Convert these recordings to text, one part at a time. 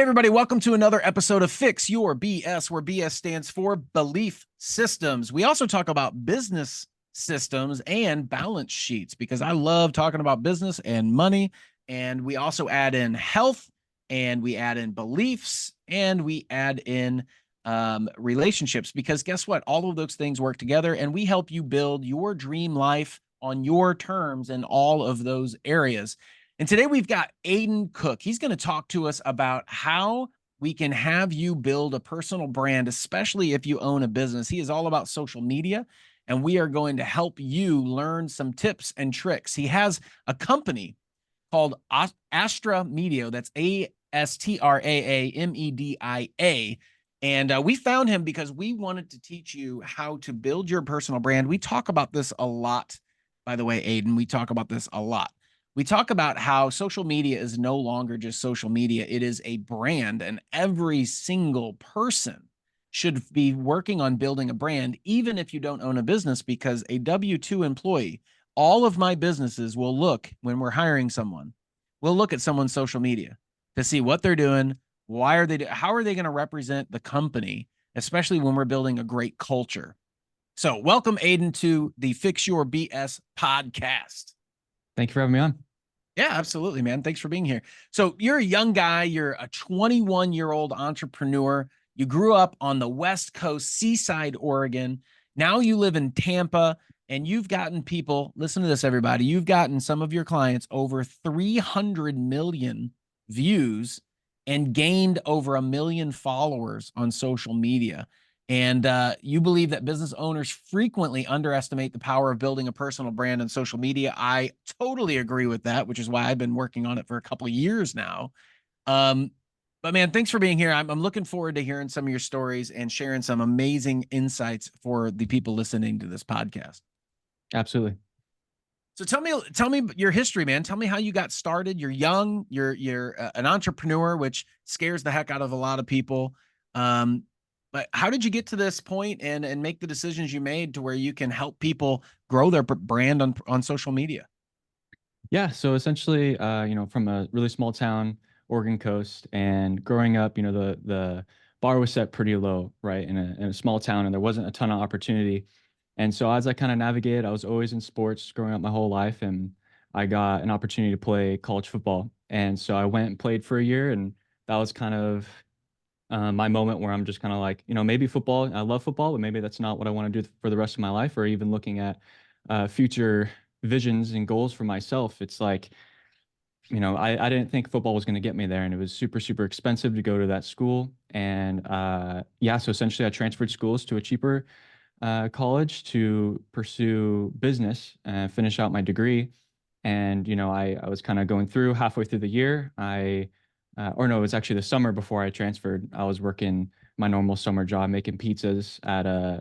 Hey everybody, welcome to another episode of Fix Your BS, where BS stands for belief systems. We also talk about business systems and balance sheets because I love talking about business and money. And we also add in health, and we add in beliefs, and we add in relationships, because guess what? All of those things work together, and we help you build your dream life on your terms in all of those areas. And today we've got Aedyn Cook. He's going to talk to us about how we can have you build a personal brand, especially if you own a business. He is all about social media, and we are going to help you learn some tips and tricks. He has a company called Astraa Media. That's Astraa Media. And we found him because we wanted to teach you how to build your personal brand. We talk about this a lot, by the way, Aedyn. We talk about this a lot. We talk about how social media is no longer just social media. It is a brand, and every single person should be working on building a brand, even if you don't own a business, because a W-2 employee, all of my businesses will look, when we're hiring someone, we'll look at someone's social media to see what they're doing, why are they, how are they going to represent the company, especially when we're building a great culture. So welcome, Aedyn, to the Fix Your BS podcast. Thank you for having me on. Yeah, absolutely, man. Thanks for being here. So you're a young guy. You're a 21-year-old entrepreneur. You grew up on the West Coast, Seaside, Oregon. Now you live in Tampa, and you've gotten people, listen to this, everybody. You've gotten some of your clients over 300 million views and gained over 1 million followers on social media. And you believe that business owners frequently underestimate the power of building a personal brand on social media. I totally agree with that, which is why I've been working on it for a couple of years now. But man, thanks for being here. I'm looking forward to hearing some of your stories and sharing some amazing insights for the people listening to this podcast. Absolutely. So tell me your history, man. Tell me how you got started. You're young. You're an entrepreneur, which scares the heck out of a lot of people. But how did you get to this point and make the decisions you made to where you can help people grow their brand on social media? Yeah. So essentially, from a really small town, Oregon coast, and growing up, the bar was set pretty low, right, in a small town, and there wasn't a ton of opportunity. And so as I kind of navigated, I was always in sports growing up my whole life, and I got an opportunity to play college football. And so I went and played for a year, and that was kind of my moment where I'm just kind of like, maybe football, I love football, but maybe that's not what I want to do for the rest of my life, or even looking at future visions and goals for myself. It's like, I didn't think football was going to get me there, and it was super, super expensive to go to that school. And yeah, so essentially I transferred schools to a cheaper college to pursue business and finish out my degree. And, I was kind of going through halfway through the year. Or no, it was actually the summer before I transferred. I was working my normal summer job, making pizzas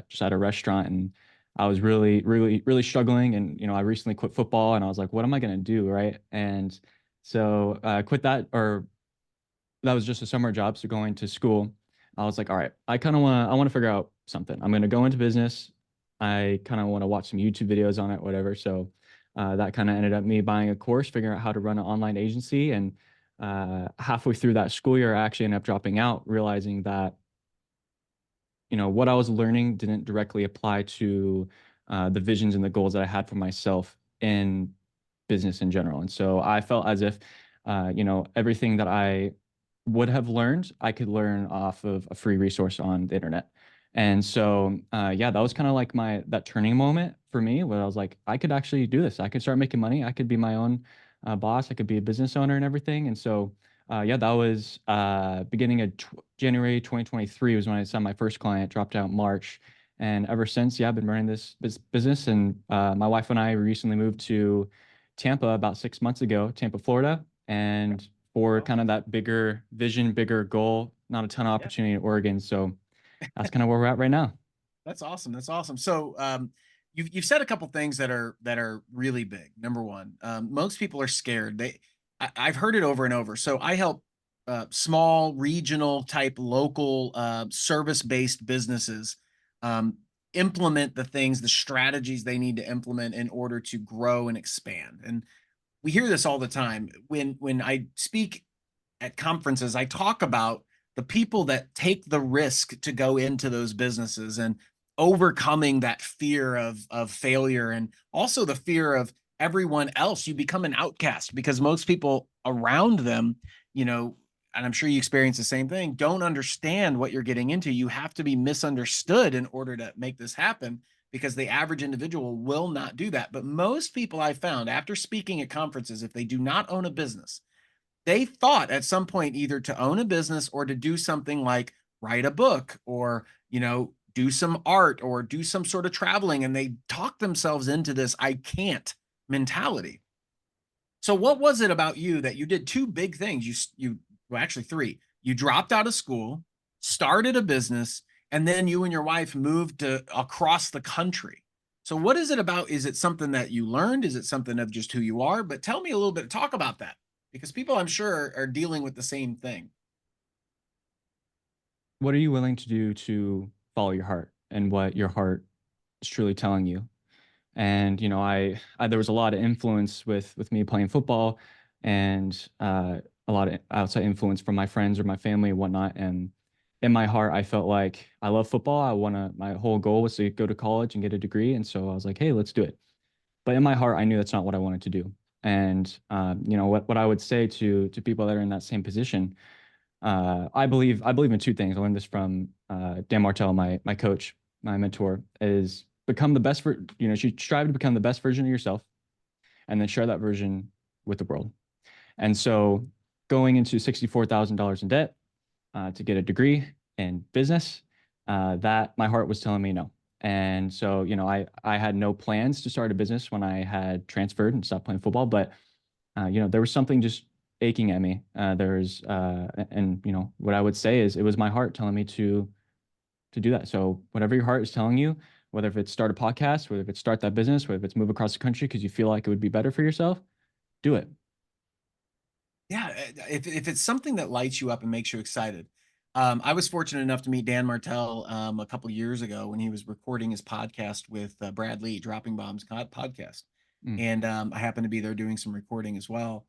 just at a restaurant. And I was really, really, really struggling. And, I recently quit football, and I was like, what am I going to do? Right. And so I quit that, or that was just a summer job. So going to school, I was like, all right, I want to figure out something. I'm going to go into business. I kind of want to watch some YouTube videos on it, whatever. So that kind of ended up me buying a course, figuring out how to run an online agency. And halfway through that school year, I actually ended up dropping out, realizing that, what I was learning didn't directly apply to the visions and the goals that I had for myself in business in general. And so I felt as if, everything that I would have learned, I could learn off of a free resource on the internet. And so, yeah, that was kind of like that turning moment for me, where I was like, I could actually do this. I could start making money. I could be my own boss. I could be a business owner and everything. And so, yeah, that was beginning of January 2023 was when I saw my first client, dropped out in March. And ever since, yeah, I've been running this business. And my wife and I recently moved to Tampa about 6 months ago, Tampa, Florida. And for kind of that bigger vision, bigger goal, not a ton of opportunity in Oregon. So that's kind of where we're at right now. That's awesome. That's awesome. So, you've said a couple things that are really big. Number one, most people are scared. I've heard it over and over. So I help small, regional type, local service-based businesses implement the things, the strategies they need to implement in order to grow and expand. And we hear this all the time when I speak at conferences, I talk about the people that take the risk to go into those businesses and overcoming that fear of failure, and also the fear of everyone else. You become an outcast because most people around them, you know, and I'm sure you experience the same thing, don't understand what you're getting into. You have to be misunderstood in order to make this happen, because the average individual will not do that. But most people I found after speaking at conferences, if they do not own a business, they thought at some point either to own a business or to do something like write a book, or, do some art or do some sort of traveling. And they talk themselves into this I can't mentality. So what was it about you that you did two big things? Well, actually three. You dropped out of school, started a business, and then you and your wife moved across the country. So what is it about? Is it something that you learned? Is it something of just who you are? But tell me a little bit, talk about that, because people I'm sure are dealing with the same thing. What are you willing to do to follow your heart and what your heart is truly telling you? And I there was a lot of influence with me playing football, and a lot of outside influence from my friends or my family and whatnot. And in my heart, I felt like I love football. My whole goal was to go to college and get a degree. And so I was like, hey, let's do it. But in my heart, I knew that's not what I wanted to do. And what I would say to people that are in that same position, I believe in two things. I learned this from Dan Martell, my coach, my mentor, is become the best for, you should strive to become the best version of yourself and then share that version with the world. And so going into $64,000 in debt to get a degree in business, that my heart was telling me no. And so, I had no plans to start a business when I had transferred and stopped playing football, but there was something just aching at me. And what I would say is it was my heart telling me to do that. So whatever your heart is telling you, whether if it's start a podcast, whether if it's start that business, whether if it's move across the country because you feel like it would be better for yourself, do it. Yeah, if it's something that lights you up and makes you excited. I was fortunate enough to meet Dan Martell a couple years ago when he was recording his podcast with Brad Lee, Dropping Bombs podcast, Mm. and I happened to be there doing some recording as well.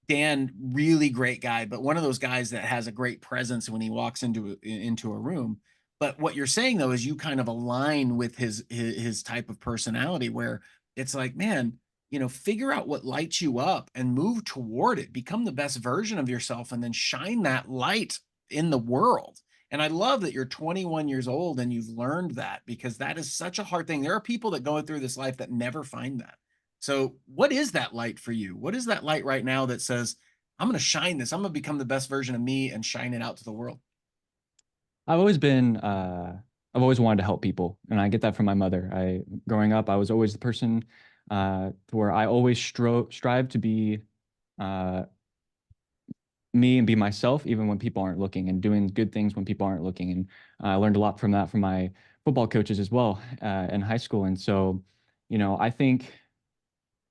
Dan, really great guy, but one of those guys that has a great presence when he walks into a room. But what you're saying though is you kind of align with his type of personality, where it's like, man, figure out what lights you up and move toward it. Become the best version of yourself and then shine that light in the world. And I love that you're 21 years old and you've learned that, because that is such a hard thing. There are people that go through this life that never find that. So, what is that light for you? What is that light right now that says, I'm going to shine this, I'm going to become the best version of me and shine it out to the world? I've always been, I've always wanted to help people, and I get that from my mother. Growing up, I was always the person where I always strive to be uh, me and be myself, even when people aren't looking, and doing good things when people aren't looking. And I learned a lot from that from my football coaches as well in high school. And so, I think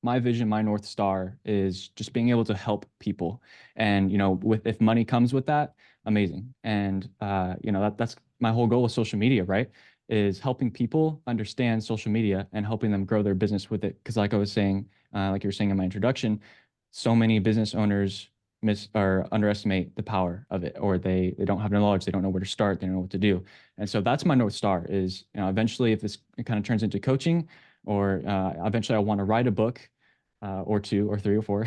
my vision, my North Star is just being able to help people. And, with if money comes with that, amazing. And that's my whole goal with social media, right? Is helping people understand social media and helping them grow their business with it. Because like I was saying, like you were saying in my introduction, so many business owners miss or underestimate the power of it, or they don't have the knowledge, they don't know where to start, they don't know what to do. And so that's my North Star is, eventually if this kind of turns into coaching, or eventually I want to write a book or two or three or four,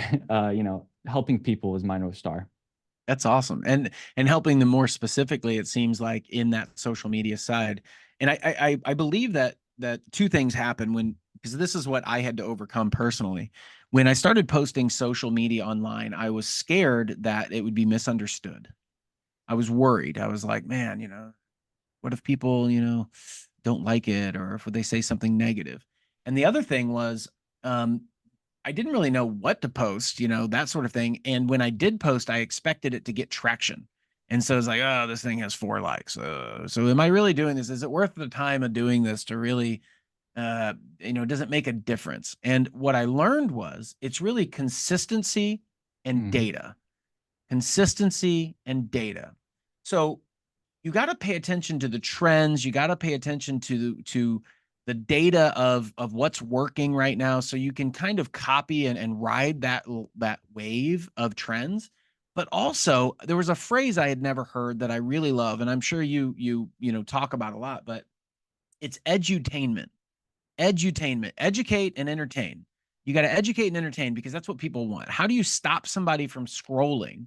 helping people is my North Star. That's awesome. And helping them more specifically, it seems like in that social media side. And I believe that two things happen when, because this is what I had to overcome personally. When I started posting social media online, I was scared that it would be misunderstood. I was worried. I was like, man, what if people, don't like it, or if they say something negative? And the other thing was, um, I didn't really know what to post, that sort of thing. And when I did post, I expected it to get traction. And so it's like, oh, this thing has 4 likes. So am I really doing this? Is it worth the time of doing this to really, does it make a difference? And what I learned was it's really consistency and Mm-hmm. data, consistency and data. So you got to pay attention to the trends. You got to pay attention to the data of what's working right now, so you can kind of copy and ride that wave of trends. But also there was a phrase I had never heard that I really love, and I'm sure talk about a lot, but it's edutainment. Edutainment, educate and entertain. You got to educate and entertain because that's what people want. How do you stop somebody from scrolling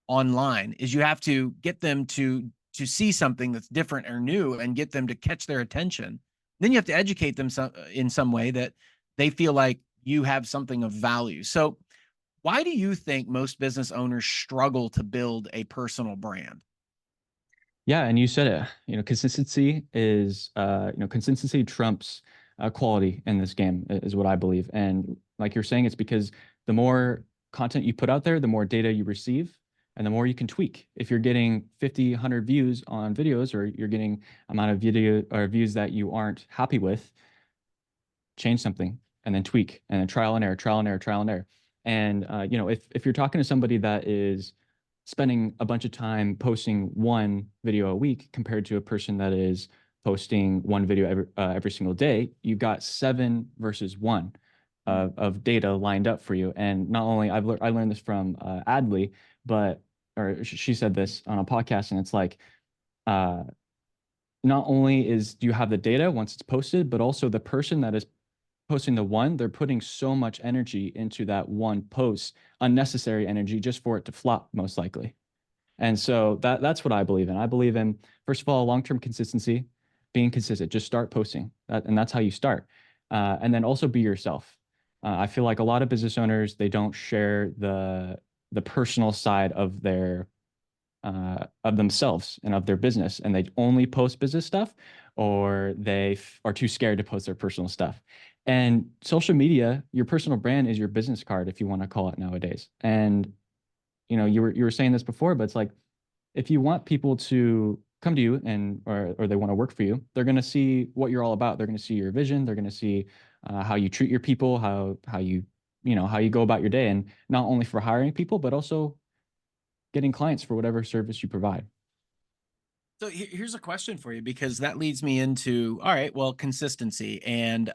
online? Is you have to get them to see something that's different or new and get them to catch their attention. Then you have to educate them in some way that they feel like you have something of value. So, why do you think most business owners struggle to build a personal brand? Yeah, and you said it. Consistency is consistency trumps quality in this game is what I believe. And like you're saying, it's because the more content you put out there, the more data you receive, and the more you can tweak. If you're getting 50, 100 views on videos, or you're getting amount of video or views that you aren't happy with, change something and then tweak and then trial and error, trial and error, trial and error. And if you're talking to somebody that is spending a bunch of time posting one video a week compared to a person that is posting one video every single day, you've got 7 versus 1 of data lined up for you. And not only I learned this from Adley, but or she said this on a podcast, and it's like not only do you have the data once it's posted, but also the person that is posting the one, they're putting so much energy into that one post, unnecessary energy, just for it to flop, most likely. And so that's what I believe in. I believe in, first of all, long-term consistency, being consistent. Just start posting, and that's how you start. And then also be yourself. I feel like a lot of business owners, they don't share the personal side of of themselves and of their business, and they only post business stuff, or they are too scared to post their personal stuff. And social media, your personal brand is your business card, if you want to call it nowadays. And you were saying this before, but it's like, if you want people to come to you or they want to work for you, they're going to see what you're all about. They're going to see your vision. They're going to see how you treat your people, how you go about your day, and not only for hiring people, but also getting clients for whatever service you provide. So here's a question for you, because that leads me into, all right, well, consistency and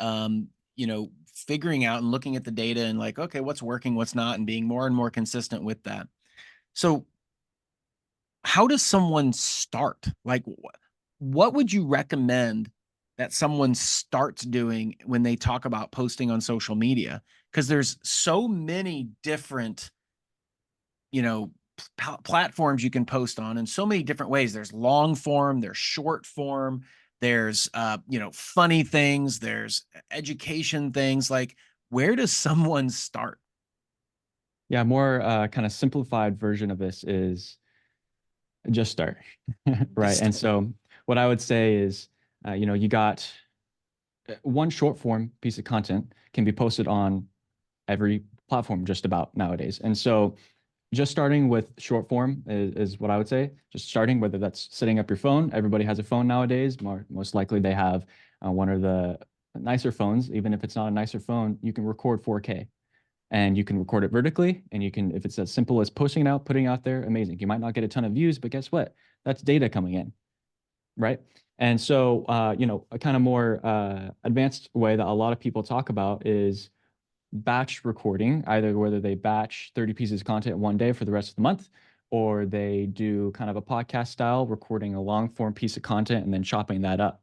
figuring out and looking at the data and like, okay, what's working, what's not, and being more and more consistent with that. So how does someone start? Like, what would you recommend that someone starts doing when they talk about posting on social media? Because there's so many different, you know, platforms you can post on in so many different ways. There's long form, there's short form, there's funny things, there's education things. Like, where does someone start? Yeah, more kind of simplified version of this is just start. Right. Just And so what I would say is, you got one short form piece of content can be posted on every platform just about nowadays. And so just starting with short form is what I would say. Just starting, whether that's setting up your phone. Everybody has a phone nowadays. Most likely they have one of the nicer phones. Even if it's not a nicer phone, you can record 4K. And you can record it vertically, and you can, if it's as simple as posting it out, putting it out there, amazing. You might not get a ton of views, but guess what? That's data coming in, right? And so, a kind of more advanced way that a lot of people talk about is batch recording, either whether they batch 30 pieces of content one day for the rest of the month, or they do kind of a podcast style, recording a long form piece of content and then chopping that up.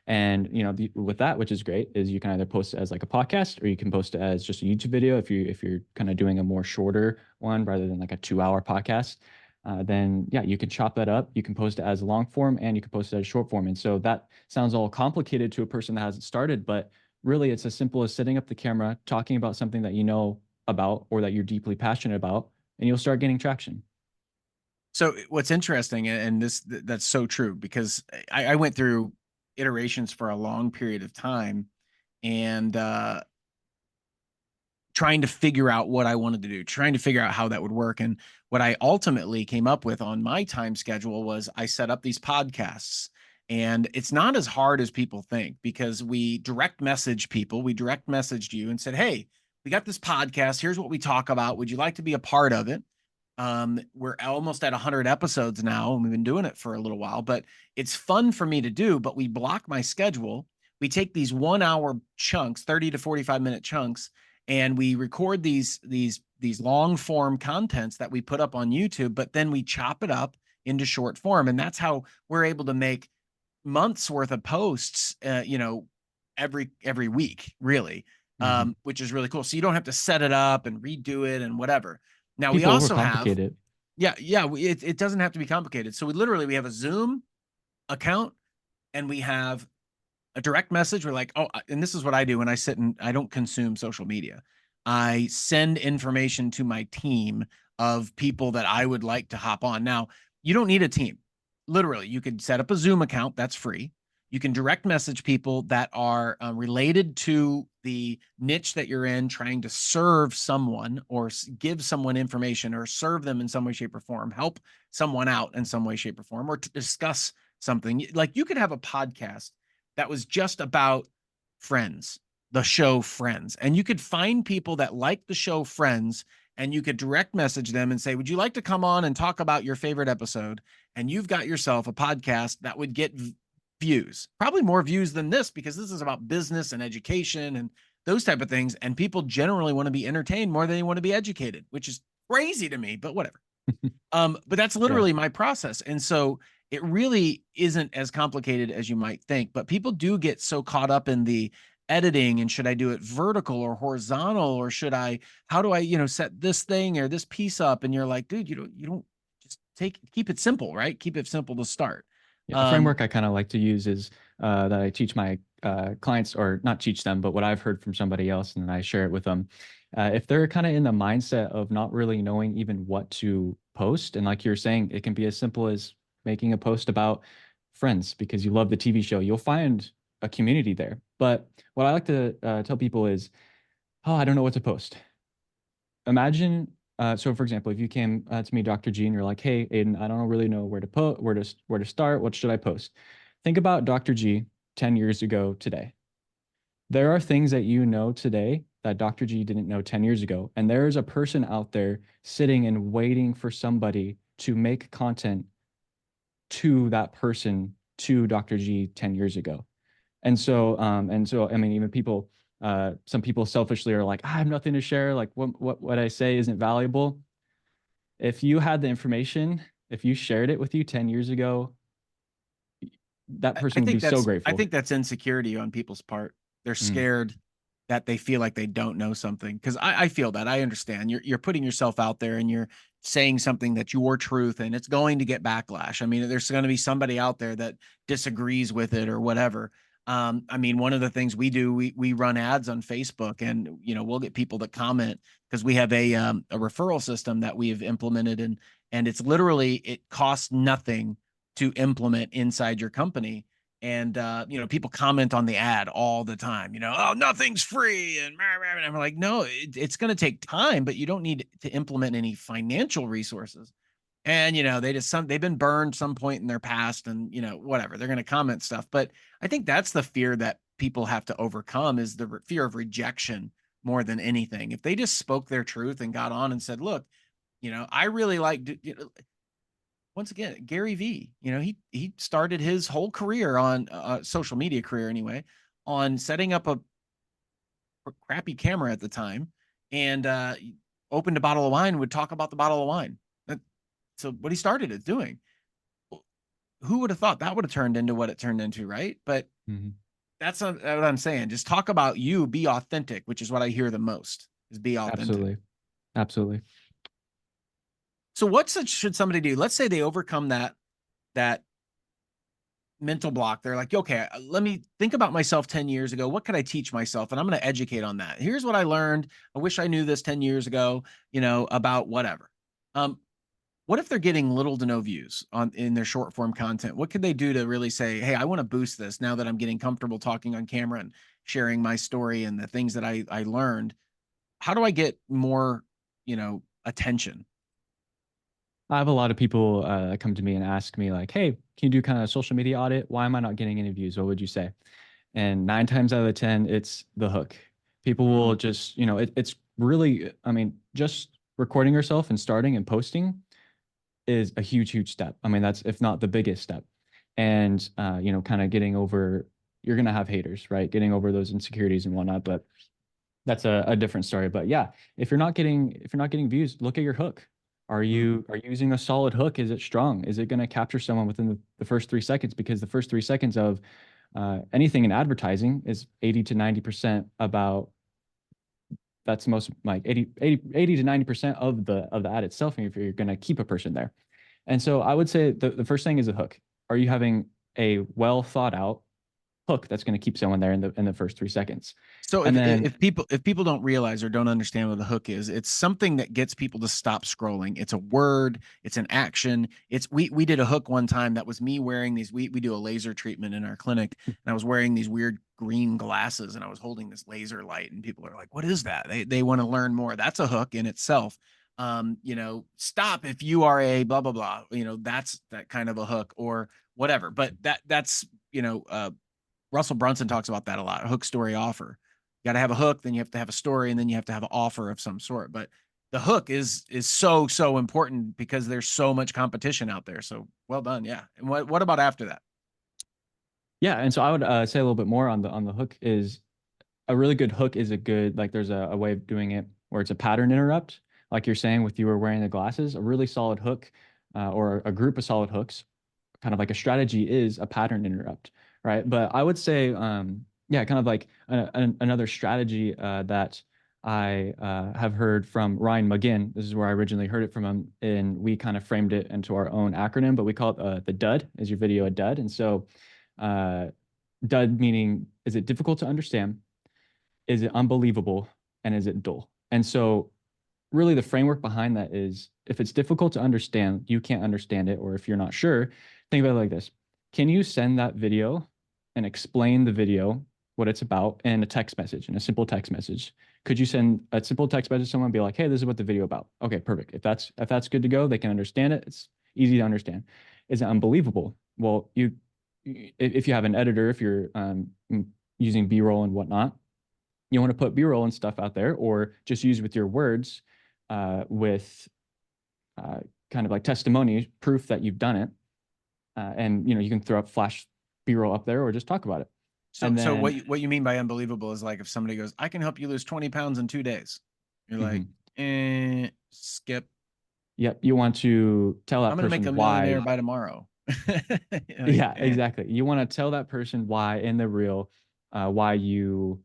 And with that, which is great, is you can either post it as like a podcast, or you can post it as just a YouTube video. If you're kind of doing a more shorter one rather than like a 2-hour podcast, then yeah, you can chop that up. You can post it as long form, and you can post it as short form. And so that sounds all complicated to a person that hasn't started, but really it's as simple as setting up the camera, talking about something that you know about or that you're deeply passionate about, and you'll start getting traction. So what's interesting, and that's so true, because I went through iterations for a long period of time, and trying to figure out what I wanted to do, trying to figure out how that would work. And what I ultimately came up with on my time schedule was I set up these podcasts. And it's not as hard as people think, because we direct message people. We direct messaged you and said, hey, we got this podcast. Here's what we talk about. Would you like to be a part of it? We're almost at 100 episodes now, and we've been doing it for a little while, but it's fun for me to do. But we block my schedule. We take these 1-hour chunks, 30 to 45 minute chunks, and we record these these long form contents that we put up on YouTube, but then we chop it up into short form. And that's how we're able to make months worth of posts, every week, really, Mm-hmm. which is really cool. So you don't have to set it up and redo it and whatever. Now we People also have, overcomplicate it. it doesn't have to be complicated. So we have a Zoom account and we have a direct message. We're like, oh, and this is what I do when I sit and I don't consume social media. I send information to my team of people that I would like to hop on. Now, you don't need a team. Literally, you could set up a Zoom account. That's free. You can direct message people that are related to the niche that you're in, trying to serve someone or give someone information or serve them in some way, shape, or form, help someone out in some way, shape, or form, or to discuss something. Like you could have a podcast that was just about Friends, the show Friends. And you could find people that like the show Friends and you could direct message them and say, would you like to come on and talk about your favorite episode? And you've got yourself a podcast that would get views, probably more views than this, because this is about business and education and those type of things. And people generally want to be entertained more than they want to be educated, which is crazy to me, but whatever. But that's Yeah. literally my process. And so it really isn't as complicated as you might think, but people do get so caught up in the editing and should I do it vertical or horizontal, or how do I, set this thing or this piece up? And you're like, dude, you don't just keep it simple, right? Keep it simple to start. Yeah, a Um, framework I kind of like to use is that I teach my clients, or not teach them, but what I've heard from somebody else, and then I share it with them. If they're kind of in the mindset of not really knowing even what to post, and like you're saying, it can be as simple as making a post about Friends because you love the TV show, you'll find a community there. But what I like to tell people is, oh, I don't know what to post. Imagine, so for example, if you came to me, Dr. G, and you're like, hey, Aedyn, I don't really know where to put, where to start. What should I post? Think about Dr. G 10 years ago today. There are things that you know today that Dr. G didn't know 10 years ago. And there is a person out there sitting and waiting for somebody to make content to that person, to Dr. G 10 years ago. And so, I mean, even people, some people selfishly are like, I have nothing to share. Like what I say isn't valuable. If you had the information, if you shared it with you 10 years ago, that I person would be think so I grateful. think that's insecurity on people's part. They're Mm, scared that they feel like they don't know something. Because I feel that. I understand. You're putting yourself out there and you're saying something that's your truth and it's going to get backlash. I mean, there's going to be somebody out there that disagrees with it or whatever. I mean, one of the things we do, we run ads on Facebook, and we'll get people that comment because we have a referral system that we have implemented, and it's literally, it costs nothing to implement inside your company. And people comment on the ad all the time, oh, nothing's free, and I'm like, no, it's going to take time, but you don't need to implement any financial resources. And they've been burned some point in their past, and whatever, they're going to comment stuff. But I think that's the fear that people have to overcome, is the fear of rejection more than anything. If they just spoke their truth and got on and said, look, I really like, once again, Gary V, he started his whole career on social media career anyway, on setting up a crappy camera at the time, and opened a bottle of wine, would talk about the bottle of wine. So what he started it doing, who would have thought that would have turned into what it turned into, right? But mhm. that's not what I'm saying. Just talk about you, be authentic, which is what I hear the most, is be authentic. Absolutely. Absolutely. So should somebody do? Let's say they overcome that mental block. They're like, okay, let me think about myself 10 years ago. What could I teach myself? And I'm going to educate on that. Here's what I learned. I wish I knew this 10 years ago, about whatever. What if they're getting little to no views in their short form content? What could they do to really say, hey, I want to boost this now that I'm getting comfortable talking on camera and sharing my story and the things that I learned? How do I get more, attention? I have a lot of people that come to me and ask me like, hey, can you do kind of social media audit? Why am I not getting any views? What would you say? And 9 times out of the 10, it's the hook. People will Mm. just, it's really, I mean, just recording yourself and starting and posting is a huge, huge step. I mean, that's if not the biggest step. And, kind of getting over, you're going to have haters, right? Getting over those insecurities and whatnot. But That's a different story. But yeah, if you're not getting views, look at your hook. Are you using a solid hook? Is it strong? Is it going to capture someone within the first 3 seconds? Because the first 3 seconds of anything in advertising is 80 to 90% about, that's most like 80 to 90% of the ad itself, and if you're going to keep a person there. And so I would say the first thing is a hook. Are you having a well thought out hook that's going to keep someone there in the first 3 seconds? So And then if people don't realize or don't understand what the hook is, it's something that gets people to stop scrolling. It's a word, it's an action. It's we did a hook one time that was me wearing these. We do a laser treatment in our clinic, and I was wearing these weird green glasses, and I was holding this laser light, and people are like, "What is that?" They want to learn more. That's a hook in itself. Stop if you are a blah blah blah. That's that kind of a hook or whatever. But that's Russell Brunson talks about that a lot. Hook, story, offer. You got to have a hook, then you have to have a story, and then you have to have an offer of some sort. But the hook is so important because there's so much competition out there. So well done, yeah. And what about after that? yeah, and so I would say a little bit more on the hook. Is a really good hook is a good, like, there's a way of doing it where it's a pattern interrupt, like you're saying with you were wearing the glasses. A really solid hook, or a group of solid hooks, kind of like a strategy, is a pattern interrupt, right? But I would say, yeah, kind of like another strategy that I have heard from Ryan McGinn. This is where I originally heard it from him, and we kind of framed it into our own acronym, but we call it the DUD. Is your video a dud? And so uh, dud meaning, is it difficult to understand? Is it unbelievable? And is it dull? And so really the framework behind that is, if it's difficult to understand, you can't understand it, or if you're not sure, think about it like this. Can you send that video and explain the video, what it's about, in a text message, in a simple text message? Could you send a simple text message to someone and be like, hey, this is what the video about? Okay, perfect. If that's good to go, they can understand it. It's easy to understand. Is it unbelievable? Well, if you have an editor, if you're using B-roll and whatnot, you want to put B-roll and stuff out there, or just use with your words, with kind of like testimony, proof that you've done it. And you can throw up flash B-roll up there, or just talk about it. So And so then what you mean by unbelievable is like if somebody goes, I can help you lose 20 pounds in 2 days. You're like, mhm. skip. Yep, you want to tell I'm that gonna make a person why. millionaire by tomorrow. Like, Yeah, exactly. You want to tell that person why in the reel, why you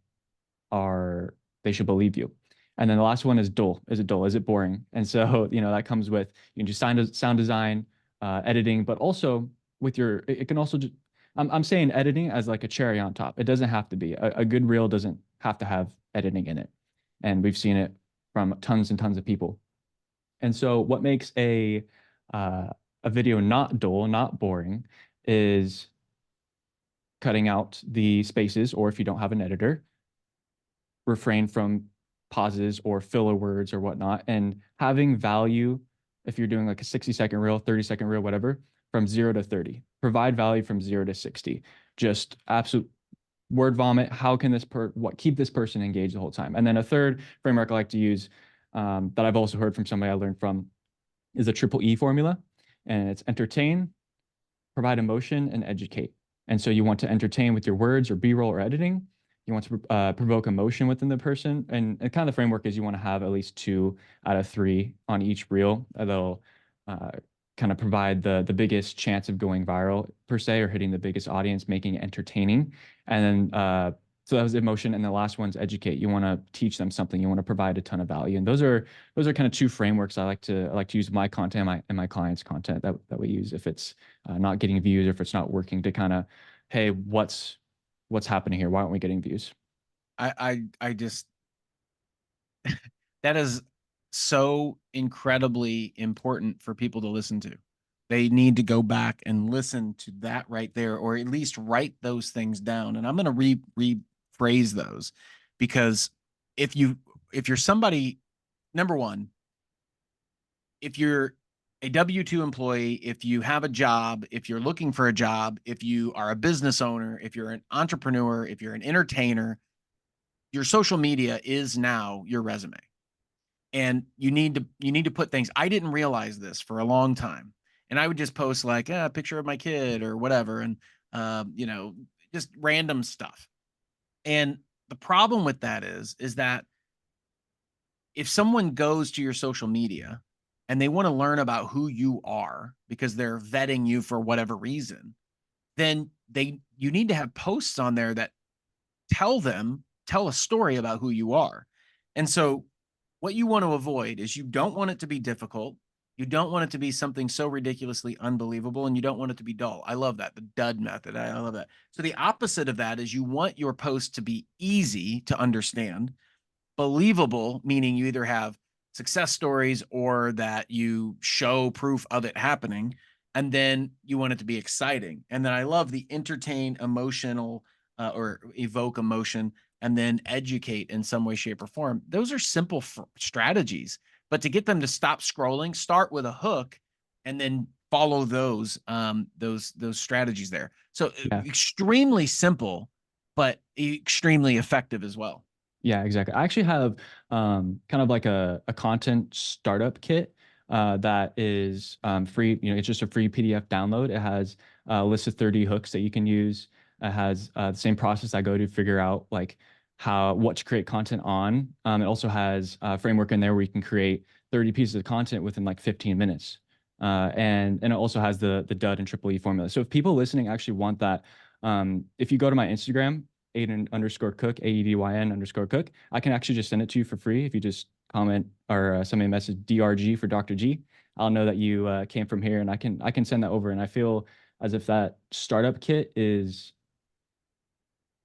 are, they should believe you. And then the last one is dull. Is it dull? Is it boring? And so, that comes with, you can do sound design, editing, but also with it can also just, I'm saying editing as like a cherry on top. It doesn't have to be. A good reel doesn't have to have editing in it. And we've seen it from tons and tons of people. And so what makes uh, a video not dull, not boring, is cutting out the spaces, or if you don't have an editor, refrain from pauses or filler words or whatnot, and having value. If you're doing like a 60-second reel, 30-second reel, whatever, from 0 to 30, provide value from 0 to 60. Just absolute word vomit. How can keep this person engaged the whole time? And then a third framework I like to use, that I've also heard from somebody I learned from, is a triple E formula. And it's entertain, provide emotion, and educate. And so you want to entertain with your words or B-roll or editing. You want to provoke emotion within the person. And kind of the framework is, you want to have at least 2 out of 3 on each reel. That'll kind of provide the biggest chance of going viral, per se, or hitting the biggest audience, making it entertaining. And then so that was emotion, and the last one's educate. You want to teach them something. You want to provide a ton of value, and those are kind of 2 frameworks I like to use my content and my clients' content that we use if it's not getting views, or if it's not working, to kind of, hey, what's happening here? Why aren't we getting views? I just that is so incredibly important for people to listen to. They need to go back and listen to that right there, or at least write those things down. And I'm going to rephrase those, because if you're somebody, number one, if you're a W-2 employee, if you have a job, if you're looking for a job, if you are a business owner, if you're an entrepreneur, if you're an entertainer, your social media is now your resume. And you need to put things. I didn't realize this for a long time. And I would just post like a picture of my kid or whatever, and just random stuff. And the problem with that is that if someone goes to your social media and they want to learn about who you are because they're vetting you for whatever reason, then you need to have posts on there that tell a story about who you are. And so what you want to avoid is you don't want it to be difficult. You don't want it to be something so ridiculously unbelievable, and you don't want it to be dull. I love that. The dud method. I love that. So the opposite of that is you want your post to be easy to understand, believable, meaning you either have success stories or that you show proof of it happening. And then you want it to be exciting. And then I love the entertain, emotional, or evoke emotion, and then educate in some way, shape, or form. Those are simple strategies, but to get them to stop scrolling, start with a hook, and then follow those strategies there. So Yeah. extremely simple, but extremely effective as well. Yeah, exactly. I actually have kind of like a content startup kit that is free. You know, it's just a free PDF download. It has a list of 30 hooks that you can use. It has the same process I go to figure out like what to create content on. It also has a framework in there where you can create 30 pieces of content within like 15 minutes. And it also has the dud and triple E formula. So if people listening actually want that, if you go to my Instagram, Aedyn_Cook, AEDYN_Cook. I can actually just send it to you for free if you just comment or send me a message DRG for Dr. G. I'll know that you came from here, and I can send that over. And I feel as if that startup kit is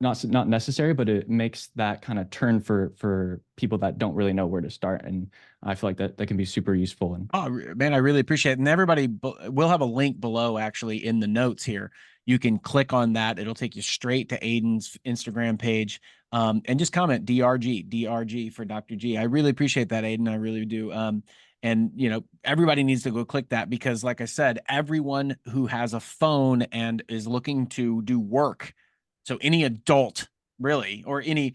not necessary, but it makes that kind of turn for people that don't really know where to start. And I feel like that can be super useful. And Oh man, I really appreciate it. And everybody, we'll have a link below actually in the notes here. You can click on that. It'll take you straight to Aedyn's Instagram page. And just comment DRG for Dr. G. I really appreciate that, Aedyn. I really do. And you know, everybody needs to go click that because, like I said, everyone who has a phone and is looking to do work, so any adult really, or any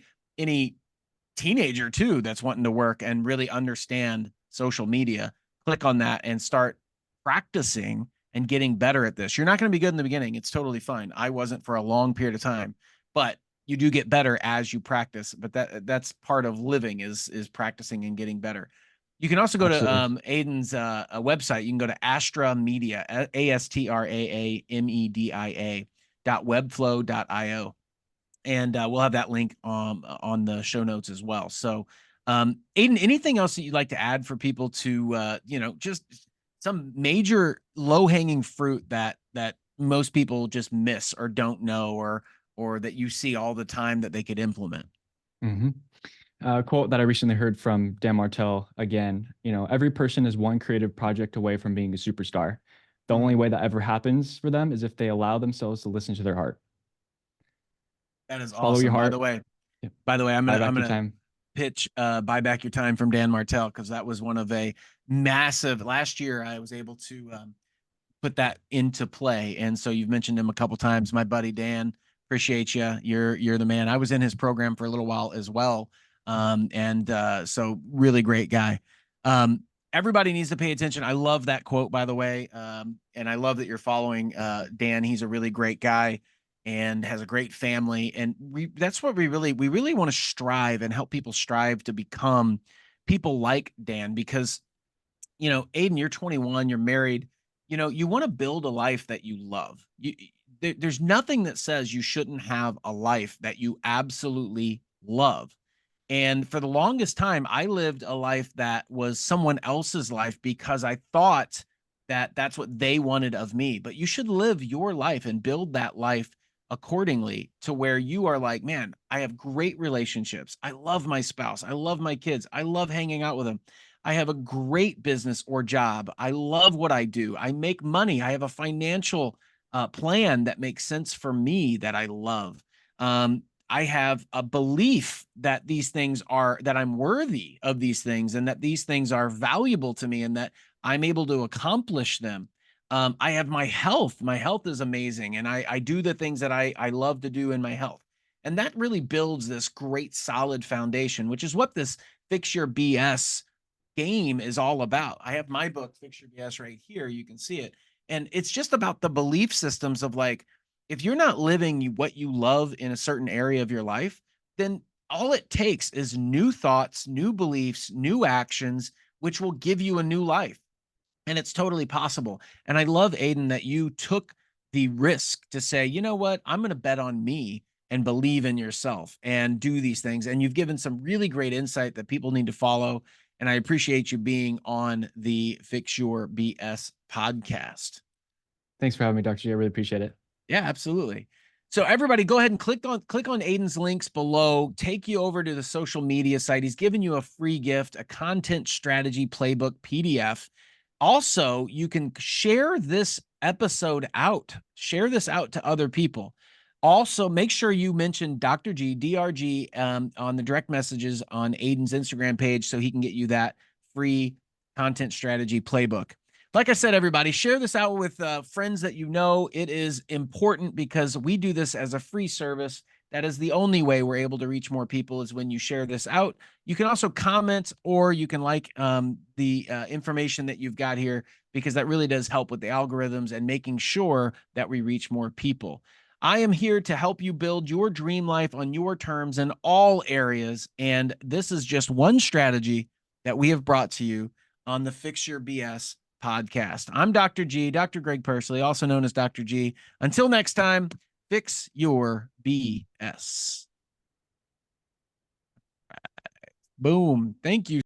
teenager too that's wanting to work and really understand social media, click on that and start practicing and getting better at this. You're not going to be good in the beginning. It's totally fine. I wasn't for a long period of time, but you do get better as you practice. But that's part of living is practicing and getting better. You can also go to absolutely. Aedyn's a website. You can go to Astraa Media, ASTRAA.webflow.io, and we'll have that link on the show notes as well. So, Aedyn, anything else that you'd like to add for people to, you know, just some major low hanging fruit that most people just miss or don't know, or that you see all the time that they could implement? Mm-hmm. Quote that I recently heard from Dan Martell again, you know, every person is one creative project away from being a superstar. The only way that ever happens for them is if they allow themselves to listen to their heart. That is Follow your awesome. By the heart. way, Yeah. I'm Buy gonna back your time. pitch Buy Back Your Time from Dan Martell, because that was one of a massive last year. I was able to put that into play. And so you've mentioned him a couple times. My buddy Dan, appreciate you. You're the man. I was in his program for a little while as well. And so really great guy. Everybody needs to pay attention. I love that quote, by the way. And I love that you're following Dan. He's a really great guy and has a great family. And that's what we really want to strive and help people strive to become people like Dan, because you know, Aedyn, you're 21, you're married, you know, you want to build a life that you love. There's nothing that says you shouldn't have a life that you absolutely love. And for the longest time, I lived a life that was someone else's life because I thought that that's what they wanted of me. But you should live your life and build that life accordingly to where you are like, man, I have great relationships. I love my spouse. I love my kids. I love hanging out with them. I have a great business or job. I love what I do. I make money. I have a financial plan that makes sense for me that I love. I have a belief that these things are, that I'm worthy of these things and that these things are valuable to me and that I'm able to accomplish them. I have my health. My health is amazing. And I do the things that I love to do in my health. And that really builds this great solid foundation, which is what this Fix Your BS game is all about. I have my book, Fix Your BS, right here. You can see it. And it's just about the belief systems of like, if you're not living what you love in a certain area of your life, then all it takes is new thoughts, new beliefs, new actions, which will give you a new life. And it's totally possible. And I love, Aedyn, that you took the risk to say, you know what, I'm going to bet on me and believe in yourself and do these things. And you've given some really great insight that people need to follow. And I appreciate you being on the Fix Your BS podcast. Thanks for having me, Dr. G. I really appreciate it. Yeah, absolutely. So everybody go ahead and click on Aedyn's links below, take you over to the social media site. He's giving you a free gift, a content strategy playbook PDF. Also, you can share this episode out. Share this out to other people. Also, make sure you mention Dr. G, DRG, on the direct messages on Aedyn's Instagram page so he can get you that free content strategy playbook. Like I said, everybody, share this out with friends that you know. It is important because we do this as a free service. That is the only way we're able to reach more people, is when you share this out. You can also comment, or you can like the information that you've got here, because that really does help with the algorithms and making sure that we reach more people. I am here to help you build your dream life on your terms in all areas. And this is just one strategy that we have brought to you on the Fix Your BS podcast. I'm Dr. G, Dr. Greg Pursley, also known as Dr. G. Until next time, fix your BS. Boom. Thank you.